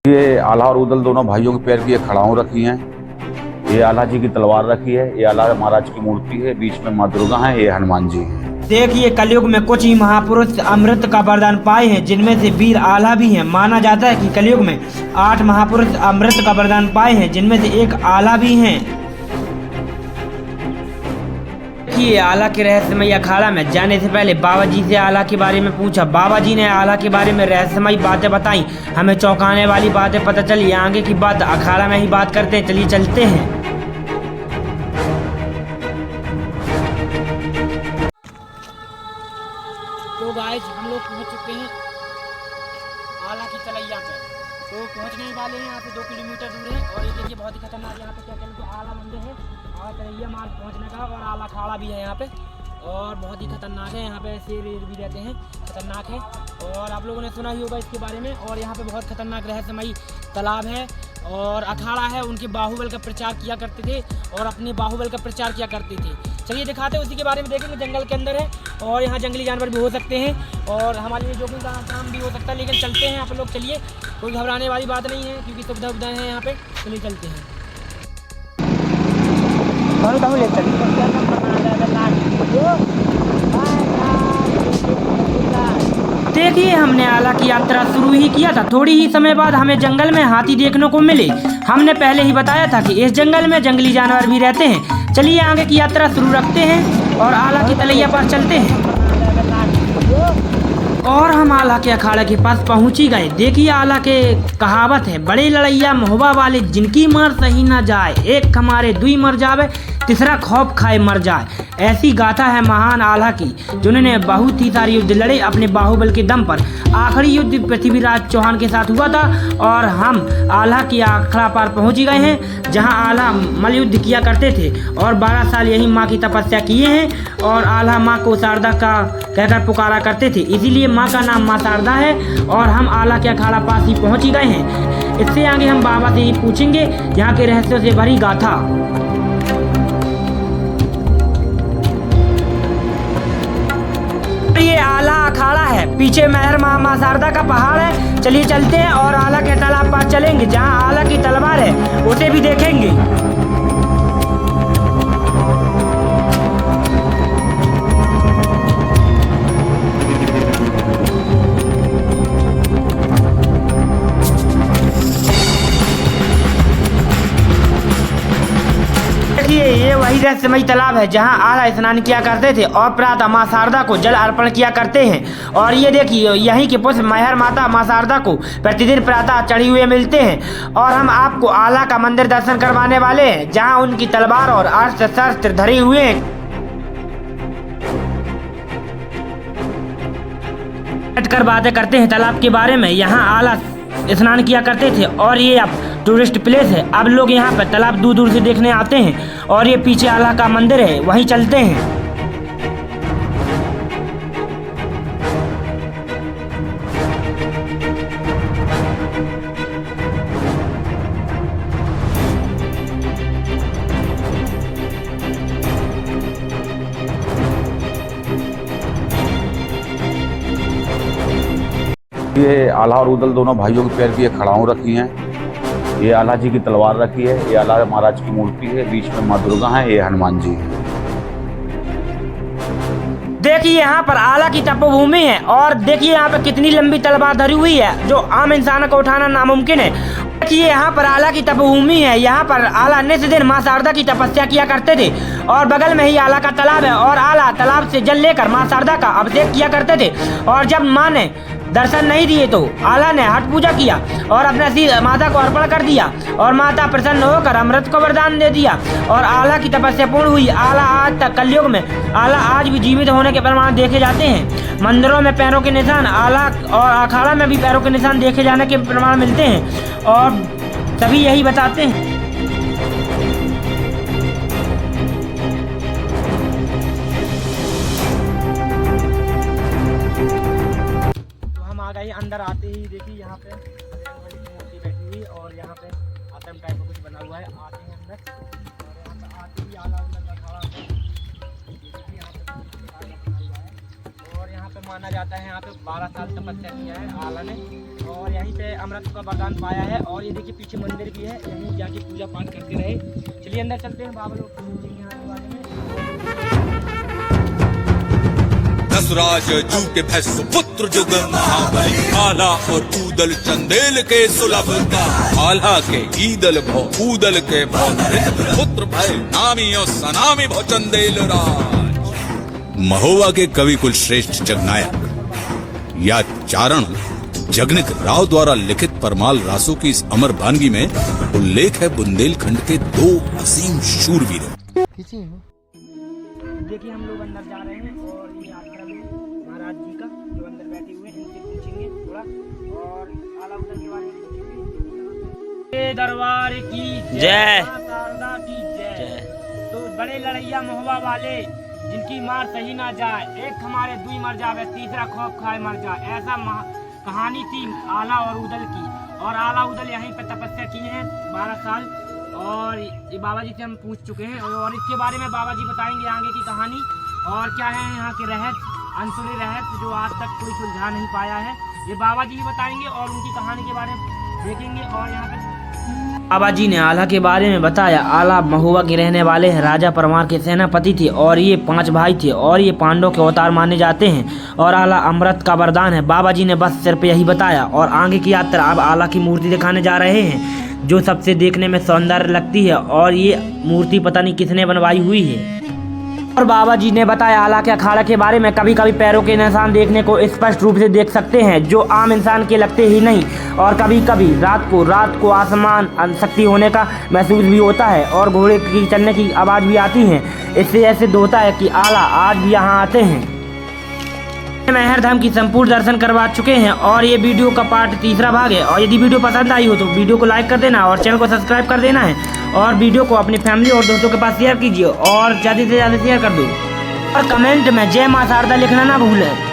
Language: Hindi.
ये आला और उदल दोनों भाइयों के पैर की ये खड़ाऊ रखी हैं। ये आला जी की तलवार रखी है। ये आला महाराज की मूर्ति है। बीच में माँ दुर्गा है। ये हनुमान जी है। देखिए कलयुग में कुछ ही महापुरुष अमृत का वरदान पाए हैं, जिनमें से वीर आला भी हैं। माना जाता है कि कलयुग में 8 महापुरुष अमृत का वरदान पाए हैं, जिनमें से एक आला भी हैं। देखिए आला के रहस्यमय अखाड़ा में जाने से पहले बाबा जी से आला के बारे में पूछा। बाबा जी ने आला के बारे में रहस्यमय बातें बताई। हमें चौंकाने वाली बातें पता चली। आगे की बात अखाड़ा में ही बात करते हैं। चलिए चलते हैं। तो गाइस हम लोग पहुंच चुके हैं आला की तलैया पे। तो पहुंचने वाले हैं, यहाँ से 2 किलोमीटर दूर है। और ये देखिए बहुत ही खतरनाक यहाँ पे क्या कहते हैं, आला मंदिर है। आला तलैया मार्ग पहुंचने का, और आला खाड़ा भी है यहाँ पे। और बहुत ही खतरनाक है। यहाँ पे शेर भी रहते हैं, खतरनाक है। और आप लोगों ने सुना ही होगा इसके बारे में। और यहाँ पे बहुत खतरनाक रहस्यमयी तालाब है और अखाड़ा है। उनके बाहुबल का प्रचार किया करते थे और अपने बाहुबल का प्रचार किया करते थे। चलिए दिखाते हैं, उसी के बारे में देखेंगे। जंगल के अंदर है और यहाँ जंगली जानवर भी हो सकते हैं और हमारे लिए जोखिम का काम भी हो सकता है। लेकिन चलते हैं आप लोग, चलिए। कोई घबराने वाली बात नहीं है क्योंकि सुविधा उविधा है यहाँ पे। चलिए चलते हैं। देखिए हमने आला की यात्रा शुरू ही किया था। थोड़ी ही समय बाद हमें जंगल में हाथी देखने को मिले। हमने पहले ही बताया था कि इस जंगल में जंगली जानवर भी रहते हैं। चलिए आगे की यात्रा शुरू रखते हैं और आला की तलैया पर चलते हैं। और हम आला के अखाड़े के पास पहुंच ही गए। देखिए आला के कहावत है, बड़े लड़ैया मोहबा वाले जिनकी मार सही ना जाए, एक हमारे 2 मर जावे, तीसरा खौफ खाए मर जाए। ऐसी गाथा है महान आला की, जिन्होंने बहुत ही सारे युद्ध लड़े अपने बाहुबल के दम पर। आखिरी युद्ध पृथ्वीराज चौहान के साथ हुआ था और हम आला की अखाड़ा पर पहुंच गए हैं, जहां आला मल्लयुद्ध किया करते थे और 12 साल यही माँ की तपस्या किए हैं। और आला माँ को शारदा का कहकर पुकारा करते थे, इसीलिए माँ का नाम माँ शारदा है। और हम आला के अखाड़ा पास ही पहुंच ही गए हैं। इससे आगे हम बाबा से ही पूछेंगे यहाँ के रहस्यों से भरी गाथा। ये आला अखाड़ा है, पीछे मेहर माँ शारदा का पहाड़ है। चलिए चलते हैं और आला के तालाब पास चलेंगे, जहाँ आला की तलवार है उसे भी देखेंगे। ये वही रहस्यमयी तालाब है जहां आला स्नान किया करते थे और प्रातः माँ शारदा को जल अर्पण किया करते हैं। और ये देखिए यहीं के पुष्प मेहर माता माँ शारदा को प्रतिदिन प्रातः चढ़ी हुए मिलते हैं। और हम आपको आला का मंदिर दर्शन करवाने वाले हैं, जहां उनकी तलवार और अस्त्र शस्त्र धरे हुए हैं। बैठकर बातें करते हैं तालाब के बारे में। यहाँ आला स्नान किया करते थे और ये अब टूरिस्ट प्लेस है। अब लोग यहाँ पर तालाब दूर दूर से देखने आते हैं। और ये पीछे आला का मंदिर है, वहीं चलते हैं। ये आला और उदल दोनों भाइयों के पैर की ये खड़ाऊ रखी हैं। ये आला जी की तलवार रखी है। ये आला महाराज की मूर्ति है। बीच में माँ दुर्गा है। ये हनुमान जी है। देखिए यहाँ पर आला की तपोभूमि है और देखिए यहाँ पर कितनी लंबी तलवार धरी हुई है, जो आम इंसान को उठाना नामुमकिन है। देखिए यहाँ पर आला की तपोभूमि है। यहाँ पर आला नित्य दिन माँ शारदा की तपस्या किया करते थे और बगल में ही आला का तालाब है। और आला तालाब से जल लेकर माँ शारदा का अभिषेक किया करते थे। और जब माँ ने दर्शन नहीं दिए तो आला ने हठ पूजा किया और अपना सिर माता को अर्पण कर दिया और माता प्रसन्न होकर अमृत को वरदान दे दिया और आला की तपस्या पूर्ण हुई। आला आज तक कलयुग में आला आज भी जीवित होने के प्रमाण देखे जाते हैं। मंदिरों में पैरों के निशान, आला और अखाड़ा में भी पैरों के निशान देखे जाने के प्रमाण मिलते हैं और सभी यही बताते हैं। अंदर आते ही देखिए यहाँ पे बड़ी मूर्ति बैठी हुई और यहाँ पे आतम टाइप का कुछ बना हुआ है। आते हैं अंदर और यहाँ पे आते ही आला का खड़ा है और यहाँ पे माना जाता है यहाँ पे 12 साल तपस्या किया है आला ने। और यहीं पे अमृत का वरदान पाया है। और ये देखिए पीछे मंदिर भी है, यहीं जाके पूजा पाठ करते रहे। चलिए अंदर चलते हैं, बाबा लोग पूछेंगे आने वाले हैं। दसराज जू के भैंसु पुत्र जुग महाबली, आला और ऊदल चंदेल के सुलभ का, आला के ईदल भो ऊदल के भो, पुत्र भय नामी और सनामी भो चंदेल राज। महोवा के कवि कुल श्रेष्ठ जगनायक या चारण जगनिक राव द्वारा लिखित परमाल रासों की इस अमर वानगी में उल्लेख है बुंदेलखंड के 2 असीम शूरवीरों। देखिए हम लोग अंदर जा रहे हैं और ये आश्रम है महाराज जी का, जो अंदर बैठे हुए हैं, इनसे पूछेंगे थोड़ा और आला उदल के बारे में पूछेंगे। दरबार की जय, मां शारदा की जय। तो बड़े लड़ैया महुआ वाले, जिनकी मार सही ना जाए, एक हमारे दुई मर जावे, तीसरा खौफ खाए मर जाए, ऐसा कहानी थी आला और उदल की। और आला उदल यहीं पे तपस्या की है 12 साल। और ये बाबा जी से हम पूछ चुके हैं और इसके बारे में बाबा जी बताएंगे आगे की कहानी और क्या है यहाँ के रहस्य, अनसुने रहस्य जो आज तक कोई सुलझा नहीं पाया है। ये बाबा जी ही बताएंगे और उनकी कहानी के बारे में देखेंगे। और यहाँ पे बाबा जी ने आला के बारे में बताया। आला महुआ के रहने वाले हैं, राजा परमार के सेनापति थे और ये 5 भाई थे और ये पांडवों के अवतार माने जाते हैं। और आला अमृत का वरदान है। बाबा जी ने बस सिर्फ यही बताया और आगे की यात्रा अब आला की मूर्ति दिखाने जा रहे हैं, जो सबसे देखने में सौंदर्य लगती है। और ये मूर्ति पता नहीं किसने बनवाई हुई है। और बाबा जी ने बताया आला के अखाड़ा के बारे में, कभी कभी पैरों के निशान देखने को स्पष्ट रूप से देख सकते हैं, जो आम इंसान के लगते ही नहीं। और कभी कभी रात को आसमान शक्ति होने का महसूस भी होता है और घोड़े की चलने की आवाज़ भी आती है। इससे ऐसे होता है कि आला आज भी यहाँ आते हैं। मेहर धाम की संपूर्ण दर्शन करवा चुके हैं और ये वीडियो का पार्ट 3रा भाग है। और यदि वीडियो पसंद आई हो तो वीडियो को लाइक कर देना और चैनल को सब्सक्राइब कर देना है। और वीडियो को अपनी फैमिली और दोस्तों के पास शेयर कीजिए और ज़्यादा से ज़्यादा शेयर कर दो। और कमेंट में जय मां शारदा लिखना ना भूलें।